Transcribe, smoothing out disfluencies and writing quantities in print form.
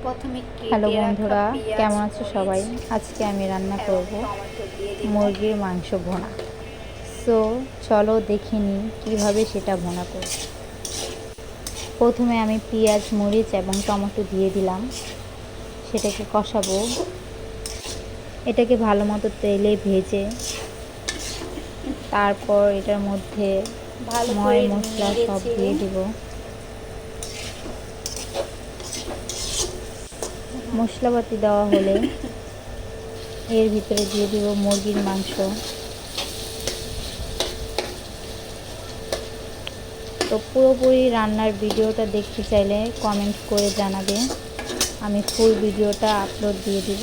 প্রথমে হ্যালো কেটে রাখা বন্ধুরা, পেঁয়াজ, কেমন আছো সবাই? মরিচ আজকে আমি রান্না এবং করব টমেটো দিয়ে দিব। মুরগির মাংস ভুনা। সো চলো দেখে নিই কীভাবে সেটা ভুনা করব। প্রথমে আমি পেঁয়াজ, মরিচ এবং টমেটো দিয়ে দিলাম, সেটাকে কষাবো। এটাকে ভালো মতো তেলে ভেজে তারপর এটার মধ্যে ভালো ময় করে মশলা নেড়ে সব চেড়ে দিয়ে দিব। মশলাপাতি দেওয়া হলে এর ভিতরে দিয়ে দিব মুরগির মাংস। তো পুরোপুরি রান্নার ভিডিওটা দেখতে চাইলে কমেন্ট করে জানাবে, আমি ফুল ভিডিওটা আপলোড দিয়ে দিব।